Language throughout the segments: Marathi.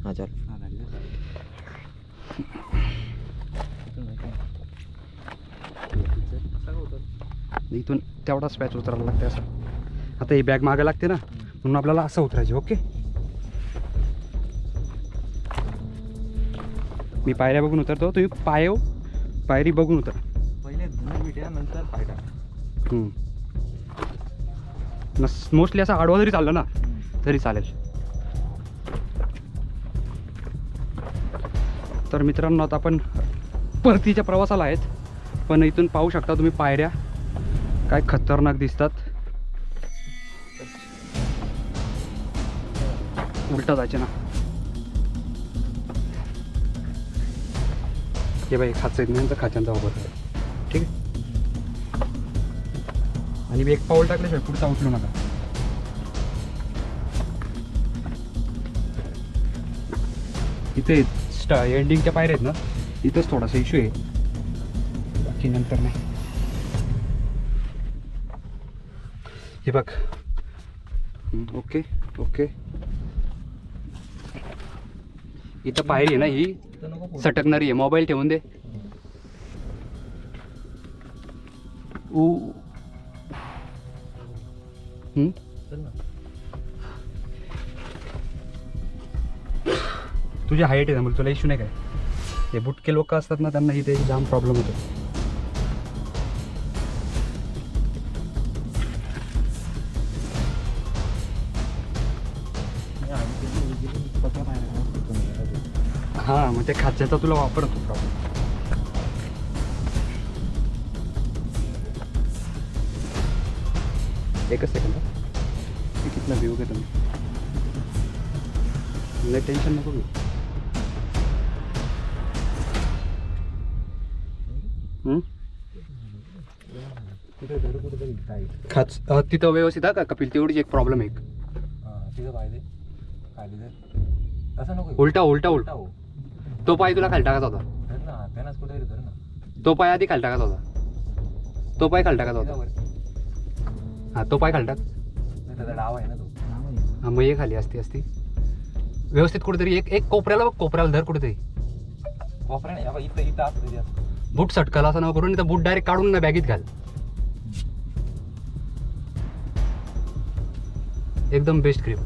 हाँ चल इथून तेवढाच पॅच उतरायला लागते असं. आता ही बॅग मागे लागते ना म्हणून आपल्याला असं उतरायचे. ओके मी पायऱ्या बघून उतरतो, तुम्ही पायरी बघून उतर. पहिले मिट्या नंतर पाय टाक. मोस्टली असं आडवा जरी चाललं ना तरी चालेल. तर मित्रांनो आता आपण परतीच्या प्रवासाला आहेत, पण इथून पाहू शकता तुम्ही पायऱ्या काय खतरनाक दिसतात. उलटा जायचे ना. हे बाई खाचं आहेत ना, खाच्यांचा वापर करा. ठीक आहे. आणि मी एक पाऊल टाकल्याशिवाय पुढचा उचलू नका. इथे एंडिंगच्या पायऱ्या आहेत ना, इथंच थोडासा इश्यू आहे, बाकी नंतर नाही. हे बघ. Okay okay. इथं पायरी आहे ना, ही सटकणारी आहे. मोबाईल ठेवून दे. तुझी हाईट आहे ना, मग तुला इश्यू नाही काय. हे बुटके लोक असतात ना, त्यांना इथे जाम प्रॉब्लेम होतो. हां मग ते खाच्याचा तुला वापर होतो प्रॉब्लेम. एकच सेकंड. मी कितना व्ह्यू घेतो मी. लय टेन्शन नको घेऊ. खाच तिथं व्यवस्थित आहे का कपिल? तेवढीच एक प्रॉब्लेम आहे. उलटा उलटा उलटा. तो पाय तुला खाली टाकायचा होता. तो पाय आधी खाली टाकायचा होता. तो पाय खाली टाकायचा होता. हां तो पाय खाली टाक. डाव आहे ना तो. हां मग ये खाली असती व्यवस्थित कुठेतरी एक कोपऱ्याला बघ. कोपऱ्याला धर कुठेतरी. कोपऱ्या नाही इथं इथं असतं. बूट सटकाला असं नको करून, तर बूट डायरेक्ट काढून ना बॅगेत घाल. एकदम बेस्ट ग्रिप.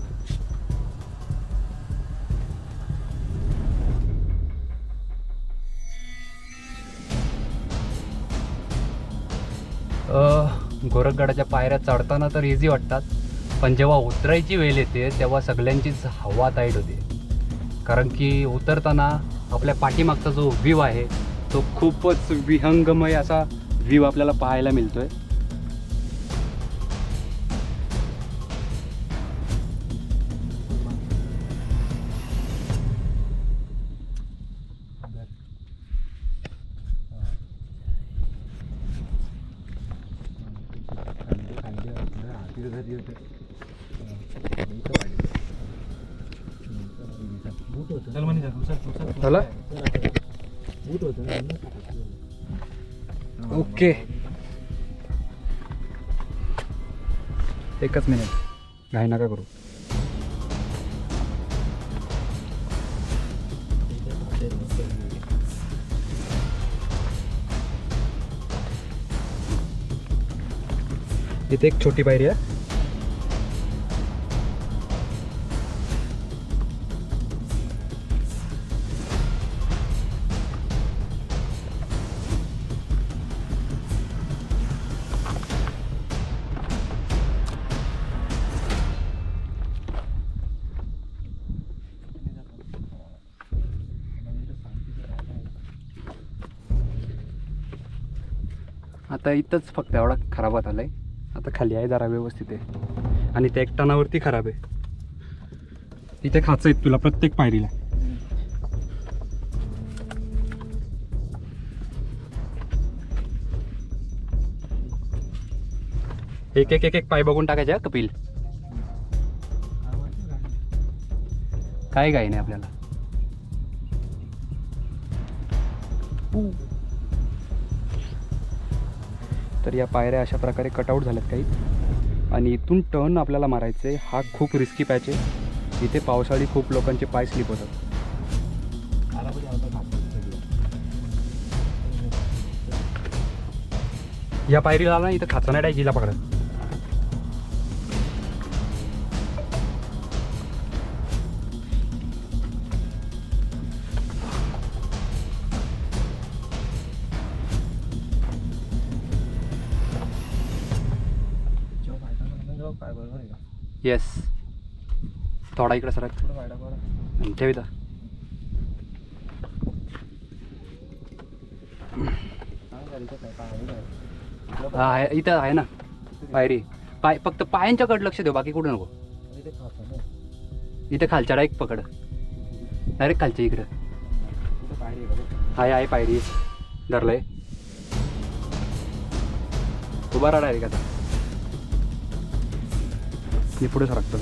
गोरखगडाच्या पायऱ्या चढताना तर इझी वाटतात, पण जेव्हा उतरायची वेळ येते तेव्हा सगळ्यांचीच हवा टाईट होते. कारण की उतरताना आपल्या पाठीमागचा जो व्ह्यू आहे तो खूपच विहंगमय असा व्ह्यू आपल्याला पाहायला मिळतोय. झालं ओके. एकच मिनिट घाई नका करू. इथे एक छोटी पायरी आहे. आता इथंच फक्त एवढा खराब होत आलाय. आता खाली आहे जरा व्यवस्थित आहे, आणि त्या एकटाणावरती खराब आहे. इथे खाचं आहेत तुला प्रत्येक पायरीला. एक एक एक एक पाय बघून टाकायचे कपिल. काय काही नाही आपल्याला. तर या पायऱ्या अशा प्रकारे कटआउट झाल्यात काही, आणि इथून टर्न आपल्याला मारायचं आहे. हा खूप रिस्की पॅच आहे. इथे पावसाळी खूप लोकांचे पाय स्लिप होतात. या पायरीला ना इथं खाचा नाही डायजीला पकडत. काय बरोबर आहे का येस, थोडा इकडे सरक पुढं फायदा बरं आणि ठेव इथं. हा आहे, इथं आहे ना पायरी. फक्त पायांच्याकडे लक्ष देऊ, बाकी कुठं नको. इथं खालच्या डायरेक्ट पकड, डायरेक्ट खालच्या इकडं. आहे पायरी धरलंय. उभा राहा डायरेक्ट आता. मी पुढे सरकतो.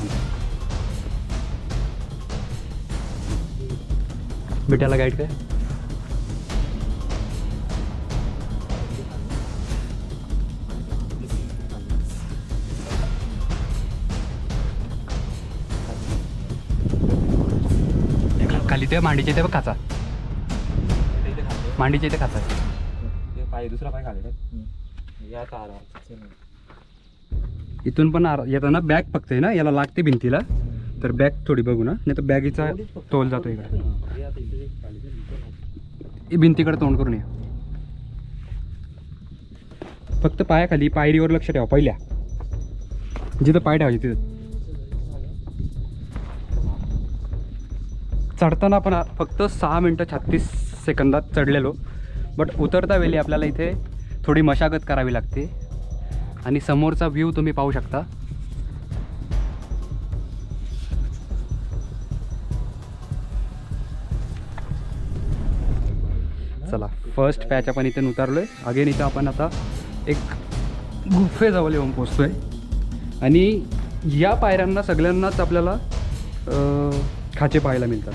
बिट्याला गाईड काय खाली ते मांडीचे इथे बघ खाचा, मांडीच्या इथे खाचा आहे. पाय दुसरा पाय खाले याचा आला. इथून पण येताना बॅग फक्त आहे ना, याला लागते भिंतीला, तर बॅग थोडी बघू ना, नाही तर बॅगीचा तोल जातो इकडे. भिंतीकडे तोंड करून या. फक्त पायाखाली पायरीवर लक्ष ठेवा. पहिल्या जिथं पाय ठेवायचे तिथं. चढताना आपण फक्त 6 मिनटं 36 सेकंदात चढलेलो, बट उतरता वेळी आपल्याला इथे थोडी मशागत करावी लागते. आणि समोरचा व्ह्यू तुम्ही पाहू शकता. चला, फर्स्ट पॅच आपण इथे उतरलोय. अगेन इथं आपण आता एक गुफेजवळ येऊन पोचतोय. आणि या पायऱ्यांना सगळ्यांनाच आपल्याला खाचे पाहायला मिळतात.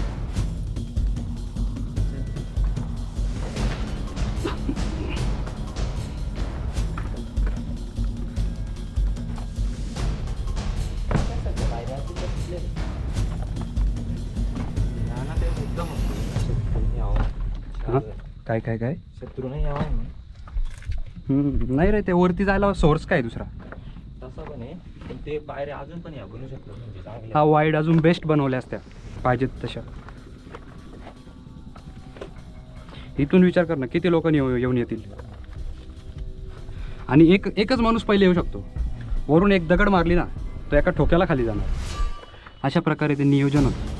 हां, काय काय काय शत्रू नाही यावा नाही रे, ते वरती जायला सोर्स काय दुसरा. तसं पण आहे, पण ते पायऱ्या अजून पण या बनू शकतो म्हणजे चांगले. हा वाईड अजून बेस्ट बनवल्या असत्या पाहिजेत तशा. इथून विचार कर ना, किती लोक येऊन येतील. आणि एकच माणूस पहिले येऊ शकतो. वरून एक दगड मारली ना, तो एका ठोक्याला खाली जाणार. अशा प्रकारे ते नियोजन होतं.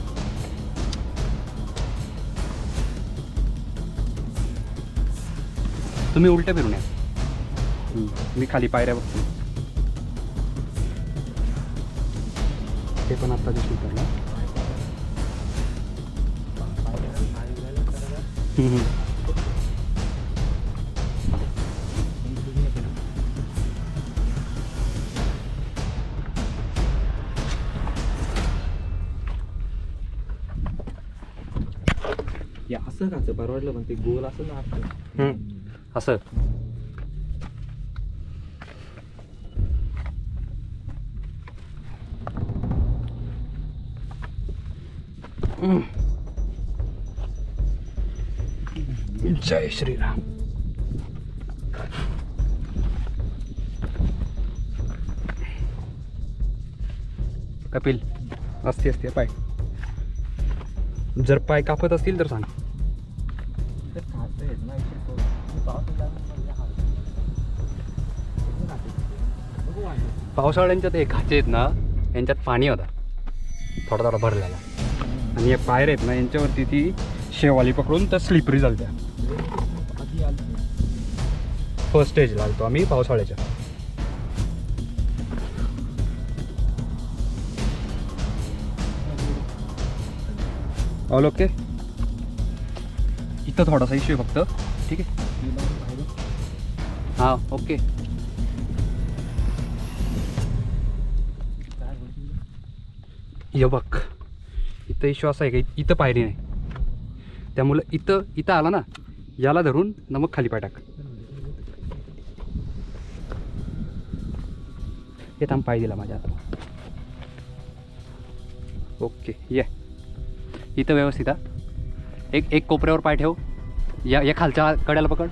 तुम्ही उलट्या फिरून या. मी खाली पायऱ्या बघतो. ते पण आता दिसून उतरला. या असं खायचं परवडलं, पण ते गोल असं ना आपलं असं. जय श्रीराम. कपिल, असते पाय. जर पाय कापत असतील तर सांग. पावसाळ्यांच्यात हे खाचे आहेत ना, यांच्यात पाणी होता थोडा भरलेला. आणि हे पायऱ्या आहेत ना, यांच्यावरती ती शेवाली पकडून तर स्लिपरी झाल्या. फर्स्ट स्टेज लागतो आम्ही पावसाळ्याच्या. All okay. इथं थोडासा इश्यू आहे फक्त. ठीक आहे, हां ओके. ये बघ, इथं इश्यू असा आहे की इथं पायरी नाही, त्यामुळं इथं आला ना, याला धरून ना मग खाली पाय टाक. हे थांब, पाय दिला माझ्या आता. ओके, ये इथं व्यवस्थित. एक कोपऱ्यावर पाय ठेव. या खालच्या कड्याला पकड.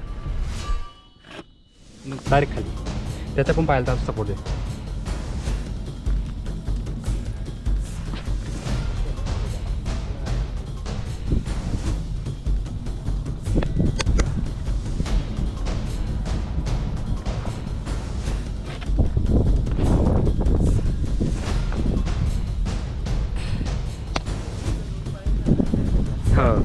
डायरेक्ट खाली. त्याचा पण पाहायला सपोर्ट आहे. हा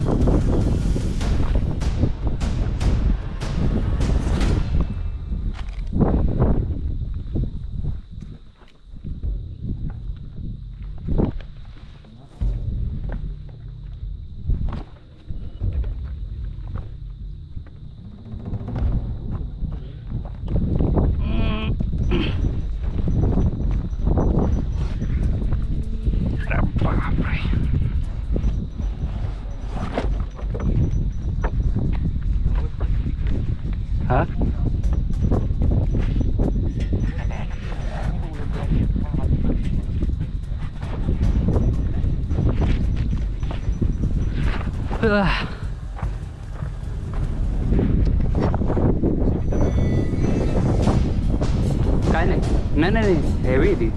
काय नाही नाही नाही हेवी ती.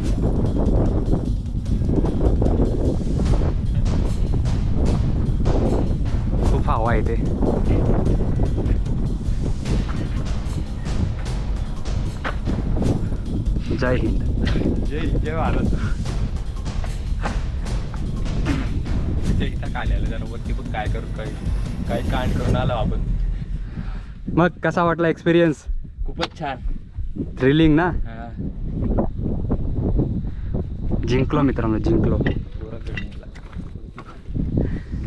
खूप हवा येते. जय हिंद. जय भारत. इथं आलेलं जरा वरती पण काय करू काय कांड करून आलो आपण. मग कसा वाटला एक्सपिरियन्स? खूपच छान. थ्रिलिंग ना. हा. जिंकलो मित्रांनो, जिंकलो.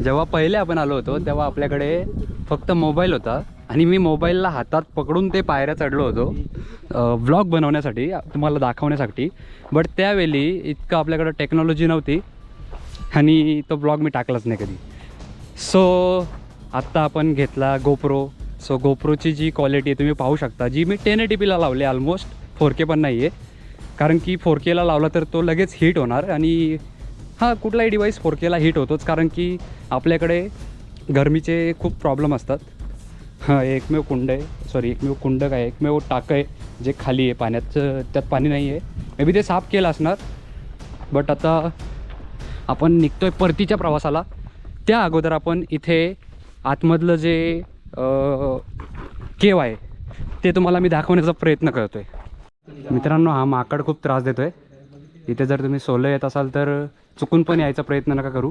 जेव्हा पहिले आपण आलो होतो तेव्हा आपल्याकडे फक्त मोबाईल होता आणि मी मोबाईलला हातात पकडून ते पायऱ्या चढलो होतो व्लॉग बनवण्यासाठी, तुम्हाला दाखवण्यासाठी. बट त्यावेळी इतकं आपल्याकडं टेक्नॉलॉजी नव्हती आणि तो ब्लॉग मी टाकलाच नाही कधी. सो आत्ता आपण घेतला गोप्रो. सो गोप्रोची जी क्वालिटी आहे तुम्ही पाहू शकता, जी मी 1080pला लावली. ऑलमोस्ट 4K पण नाही आहे, कारण की 4Kला लावला तर तो लगेच हीट होणार. आणि हां, कुठलाही डिवाईस 4Kला हीट होतोच, कारण की आपल्याकडे गरमीचे खूप प्रॉब्लेम असतात. हां, एकमेव टाकं आहे जे खाली आहे पाण्याचं, त्यात पाणी नाही आहे. मे बी ते साफ केलं असणार. बट आता आपण निघतो आहे परतीच्या प्रवासाला. त्या अगोदर आपण इथे आतमधलं जे केव आहे ते तुम्हाला मी दाखवण्याचा प्रयत्न करतो आहे. मित्रांनो, हा माकड खूप त्रास देतो आहे. इथे जर तुम्ही सोलो येत असाल तर चुकून पण यायचा प्रयत्न नका करू.